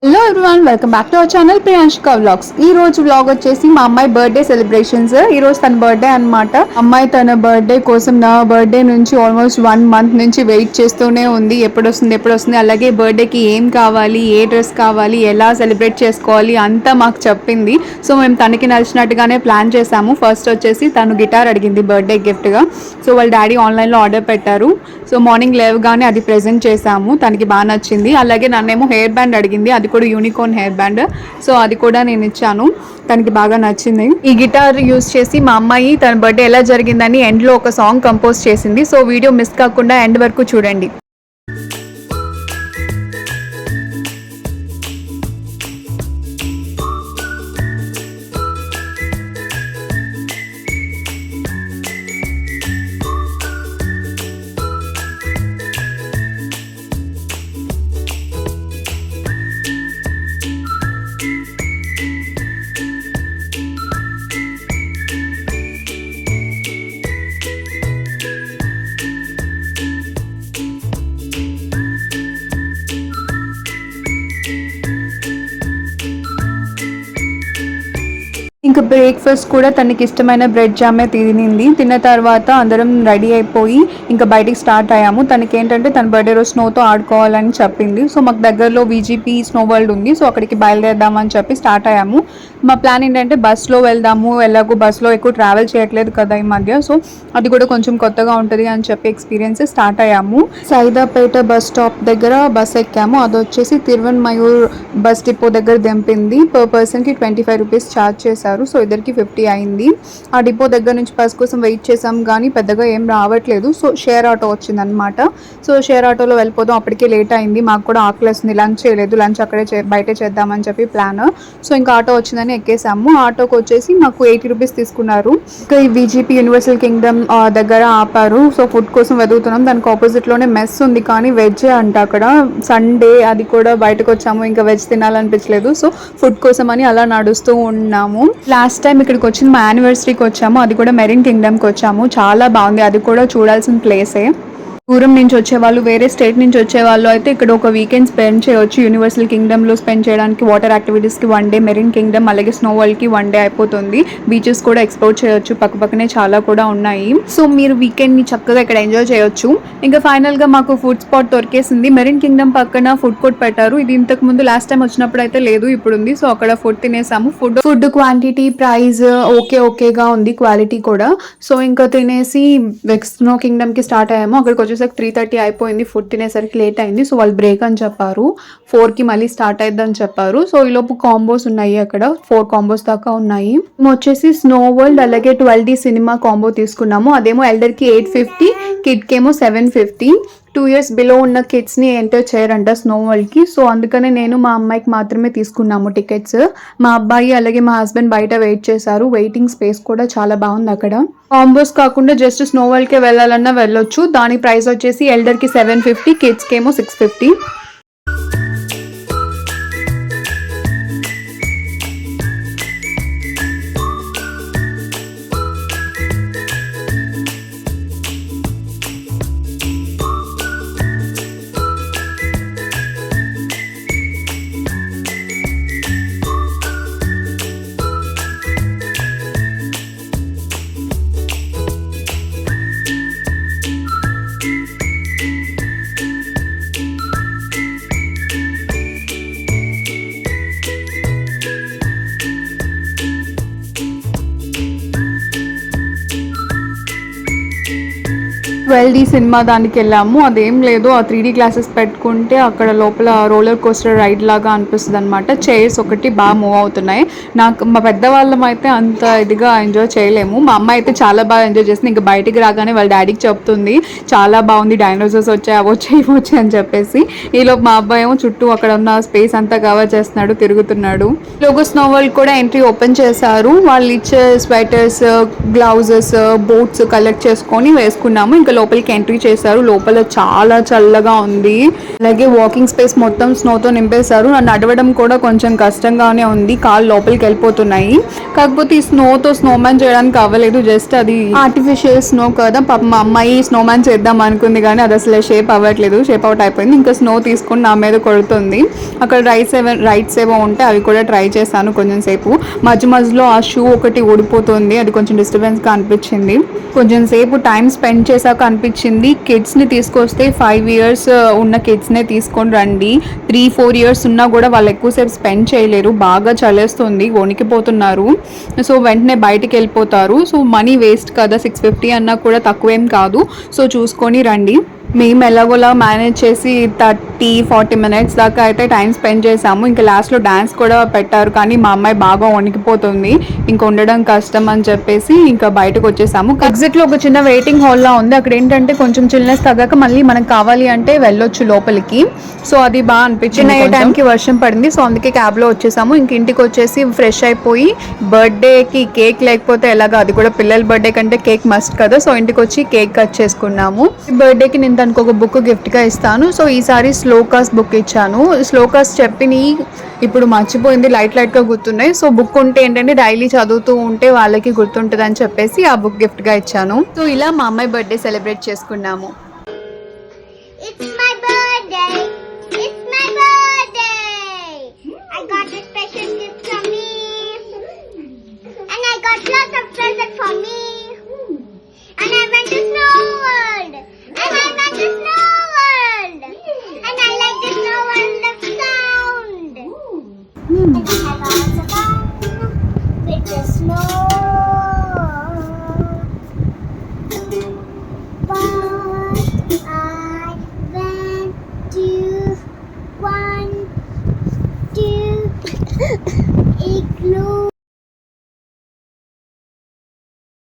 Hello everyone, welcome back to our channel Priyanshika vlogs. ఈ రోజు vlog వచ్చేసి మా అమ్మాయి బర్త్డే సెలబ్రేషన్స్. ఈ రోజు తన బర్త్డే అనమాట. అమ్మాయి తన బర్త్డే కోసం నా బర్త్డే నుంచి ఆల్మోస్ట్ 1 month నుంచి వెయిట్ చేస్తూనే ఉంది. ఎప్పుడు వస్తుంది. అలాగే బర్త్డేకి ఏం కావాలి, ఏ డ్రెస్ కావాలి, ఎలా సెలబ్రేట్ చేసుకోవాలి అంతా మాకు చెప్పింది. సో మేము తనకి నచ్చినట్టుగానే ప్లాన్ చేసాము. ఫస్ట్ వచ్చేసి తను గిటార్ అడిగింది బర్త్డే గిఫ్ట్గా. సో వాళ్ళ డాడీ ఆన్లైన్లో ఆర్డర్ పెట్టారు. సో మార్నింగ్ లేవగానే అది ప్రెజెంట్ చేసాము. తనకి బాగా నచ్చింది. అలాగే నన్నేమో హెయిర్ బ్యాండ్ అడిగింది. అది కూడా యూనికార్న్ హెయిర్ బ్యాండ్. సో అది కూడా నేను ఇచ్చాను. తనకి బాగా నచ్చింది. ఈ గిటార్ యూస్ చేసి మా అమ్మాయి తన బర్త్డే ఎలా జరిగిందని ఎండ్లో ఒక సాంగ్ కంపోజ్ చేసింది. సో వీడియో మిస్ కాకుండా ఎండ్ వరకు చూడండి. ఇంకా బ్రేక్ఫాస్ట్ కూడా తనకి ఇష్టమైన బ్రెడ్ జామే తినింది. తిన్న తర్వాత అందరం రెడీ అయిపోయి ఇంకా బయటికి స్టార్ట్ అయ్యాము. తనకి ఏంటంటే తన బర్త్డే రోజు స్నోతో ఆడుకోవాలని చెప్పింది. సో మాకు దగ్గరలో VGP స్నో వరల్డ్ ఉంది. సో అక్కడికి బయలుదేరదామని చెప్పి స్టార్ట్ అయ్యాము. మా ప్లాన్ ఏంటంటే బస్లో వెళ్దాము. ఎలాగో బస్లో ఎక్కువ ట్రావెల్ చేయట్లేదు కదా ఈ మధ్య. సో అది కూడా కొంచెం కొత్తగా ఉంటుంది అని చెప్పి ఎక్స్పీరియన్స్ స్టార్ట్ అయ్యాము. సైదాపేట బస్ స్టాప్ దగ్గర బస్ ఎక్కాము. అది వచ్చేసి తిరువన్మయూర్ బస్ డిపో దగ్గర దింపింది. పర్ పర్సన్కి 25 రూపీస్ ఛార్జ్ చేశారు. సో ఇద్దరికి 50 అయింది. ఆ డిపో దగ్గర నుంచి బస్ కోసం వెయిట్ చేసాం కానీ పెద్దగా ఏం రావట్లేదు. సో షేర్ ఆటో వచ్చిందనమాట. సో షేర్ ఆటోలో వెళ్ళిపోదాం. అప్పటికే లేట్ అయింది. మాకు కూడా ఆకలేస్తుంది. లంచ్ చేయలేదు. లంచ్ అక్కడే బయటే చేద్దామని చెప్పి ప్లాన్. సో ఇంకా ఆటో వచ్చిందని ఎక్కేసాము. ఆటోకి వచ్చేసి మాకు 80 రూపీస్ తీసుకున్నారు. ఇంకా ఈ VGP యూనివర్సల్ కింగ్డమ్ దగ్గర ఆపారు. సో ఫుడ్ కోసం వెతుకుతున్నాం. దానికి ఆపోజిట్లోనే మెస్ ఉంది కానీ వెజ్ అంట అక్కడ. సండే అది కూడా బయటకు వచ్చాము. ఇంకా వెజ్ తినాలనిపించలేదు. సో ఫుడ్ కోసం అని అలా నడుస్తూ ఉన్నాము. లాస్ట్ టైం ఇక్కడికి వచ్చింది మా యానివర్సరీకి వచ్చాము. అది కూడా మెరీన్ కింగ్డమ్కి వచ్చాము. చాలా బాగుంది. అది కూడా చూడాల్సిన ప్లేసే. దూరం నుంచి వచ్చేవాళ్ళు, వేరే స్టేట్ నుంచి వచ్చేవాళ్ళు అయితే ఇక్కడ ఒక వీకెండ్ స్పెండ్ చేయవచ్చు. యూనివర్సల్ కింగ్డమ్లో స్పెండ్ చేయడానికి వాటర్ యాక్టివిటీస్కి 1 డే, మెరీన్ కింగ్డమ్ అలాగే స్నో వరల్డ్కి 1 డే అయిపోతుంది. బీచెస్ కూడా ఎక్స్ప్లోర్ చేయొచ్చు. పక్కపక్కనే చాలా కూడా ఉన్నాయి. సో మీరు వీకెండ్ని చక్కగా ఇక్కడ ఎంజాయ్ చేయొచ్చు. ఇంకా ఫైనల్గా మాకు ఫుడ్ స్పాట్ దొరికేసింది. మెరీన్ కింగ్డమ్ పక్కన ఫుడ్ కోర్ట్ పెట్టారు. ఇది ఇంతకు ముందు లాస్ట్ టైం వచ్చినప్పుడు అయితే లేదు, ఇప్పుడు ఉంది. సో అక్కడ ఫుడ్ తినేసాము. ఫుడ్ క్వాంటిటీ, ప్రైస్ ఓకేగా ఉంది. క్వాలిటీ కూడా. సో ఇంకా తినేసి స్నో కింగ్డమ్కి స్టార్ట్ అయ్యాము. అక్కడికి వచ్చేసరికి 3:30 అయిపోయింది. ఫుడ్ తినేసరికి లేట్ అయింది. సో వాళ్ళు బ్రేక్ అని చెప్పారు. 4కి మళ్ళీ స్టార్ట్ అయిద్దని చెప్పారు. సో ఈలోపు కాంబోస్ ఉన్నాయి. అక్కడ 4 కాంబోస్ దాకా ఉన్నాయి. మేము వచ్చేసి స్నో వరల్డ్ అలాగే 12D సినిమా కాంబో తీసుకున్నాము. అదేమో ఎల్డర్కి 850, కిడ్కేమో 750. 2 years బిలో ఉన్న కిడ్స్ని ఎంటర్ చేయరంట స్నో వరల్డ్కి. సో అందుకనే నేను మా అమ్మాయికి మాత్రమే తీసుకున్నాము టికెట్స్. మా అబ్బాయి అలాగే మా హస్బెండ్ బయట వెయిట్ చేశారు. వెయిటింగ్ స్పేస్ కూడా చాలా బాగుంది అక్కడ. కాంబోస్ కాకుండా జస్ట్ స్నో వరల్డ్కే వెళ్ళాలన్నా వెళ్ళొచ్చు. దాని ప్రైస్ వచ్చేసి ఎల్డర్కి 750, కిడ్స్కేమో 650. ట్వెల్వ్ సినిమా దానికి వెళ్ళాము. అదేం లేదు, ఆ 3D గ్లాసెస్ పెట్టుకుంటే అక్కడ లోపల రోలర్ కోస్టర్ రైడ్ లాగా అనిపిస్తుంది అనమాట. చైర్స్ ఒకటి బాగా మూవ్ అవుతున్నాయి. నాకు మా పెద్దవాళ్ళం అయితే అంత ఇదిగా ఎంజాయ్ చేయలేము. మా అమ్మ అయితే చాలా బాగా ఎంజాయ్ చేస్తుంది. ఇంకా బయటికి రాగానే వాళ్ళ డాడీకి చెప్తుంది చాలా బాగుంది, డైనోసార్స్ వచ్చాయి, అవొచ్చాయి అని చెప్పేసి. ఈలోపు మా అబ్బాయి ఏమో చుట్టూ అక్కడ ఉన్న స్పేస్ అంతా కవర్ చేస్తున్నాడు, తిరుగుతున్నాడు. లోగో స్నో వరల్డ్ కూడా ఎంట్రీ ఓపెన్ చేశారు. వాళ్ళు ఇచ్చే స్వెటర్స్, గ్లౌజెస్, బూట్స్ కలెక్ట్ చేసుకొని వేసుకున్నాము. ఇంకా లోపలికి ఎంట్రీ చేశారు. లోపల చాలా చల్లగా ఉంది. అలాగే వాకింగ్ స్పేస్ మొత్తం స్నోతో నింపేశారు. నడవడం కూడా కొంచెం కష్టంగానే ఉంది, కాళ్ళు లోపలికి వెళ్ళిపోతున్నాయి. కాకపోతే ఈ స్నోతో స్నోమ్యాన్ చేయడానికి అవ్వలేదు, జస్ట్ అది ఆర్టిఫిషియల్ స్నో కదా. పాప మా అమ్మాయి స్నోమ్యాన్ చేద్దాం అనుకుంది కానీ అది అసలు షేప్ అవ్వట్లేదు, షేప్ అవుట్ అయిపోయింది. ఇంకా స్నో తీసుకొని నా మీద కొడుతుంది. అక్కడ రైట్స్ ఏవో ఉంటే అవి కూడా ట్రై చేశాను కొంచెం సేపు. మధ్య మధ్యలో ఆ షూ ఒకటి ఊడిపోతుంది, అది కొంచెం డిస్టర్బెన్స్గా అనిపించింది. కొంచెం సేపు టైం స్పెండ్ చేశాక అనిపించింది కిడ్స్ని తీసుకొస్తే 5 years ఉన్న కిడ్స్నే తీసుకొని రండి. 3-4 years ఉన్నా కూడా వాళ్ళు ఎక్కువసేపు స్పెండ్ చేయలేరు, బాగా చలేస్తుంది, వణికిపోతున్నారు. సో వెంటనే బయటికి వెళ్ళిపోతారు. సో మనీ వేస్ట్ కదా, 650 అన్నా కూడా తక్కువేం కాదు. సో చూసుకొని రండి. మేము ఎలాగోలా మేనేజ్ చేసి 30-40 minutes దాకా అయితే టైం స్పెండ్ చేసాము. ఇంకా లాస్ట్లో డ్యాన్స్ కూడా పెట్టారు, కానీ మా అమ్మాయి బాగా వణికిపోతుంది, ఇంకా ఉండడం కష్టం అని చెప్పేసి ఇంకా బయటకు వచ్చేసాము. ఎగ్జిట్లో ఒక చిన్న వెయిటింగ్ హాల్లా ఉంది. అక్కడ ఏంటంటే కొంచెం చిల్నెస్ తగ్గాక మళ్ళీ మనకు కావాలి అంటే వెళ్ళొచ్చు లోపలికి. సో అది బాగా అనిపించింది. ఏ టైంకి వర్షం పడింది, సో అందుకే క్యాబ్లో వచ్చేసాము. ఇంక ఇంటికి వచ్చేసి ఫ్రెష్ అయిపోయి బర్త్డేకి కేక్ లేకపోతే ఎలాగా, అది కూడా పిల్లల బర్త్డే కంటే కేక్ మస్ట్ కదా. సో ఇంటికి వచ్చి కేక్ కట్ చేసుకున్నాము. బర్త్డేకి నేను దానికి ఒక బుక్ గిఫ్ట్గా ఇస్తాను. సో ఈసారి స్లోకాస్ బుక్ ఇచ్చాను. స్లోకాస్ చెప్పిని ఇప్పుడు మర్చిపోయింది, లైట్గా గుర్తున్నాయి. సో బుక్ ఉంటే ఏంటంటే డైలీ చదువుతూ ఉంటే వాళ్ళకి గుర్తుంటుంది అని చెప్పేసి ఆ బుక్ గిఫ్ట్గా ఇచ్చాను. సో ఇలా మా అమ్మాయి బర్త్డే సెలబ్రేట్ చేసుకున్నాము. It's my birthday. It's my birthday. I got a special gift for me. And I got lots of presents for me. And I went to Snow World. And I went to Snow World. And I like the Snow World of sound.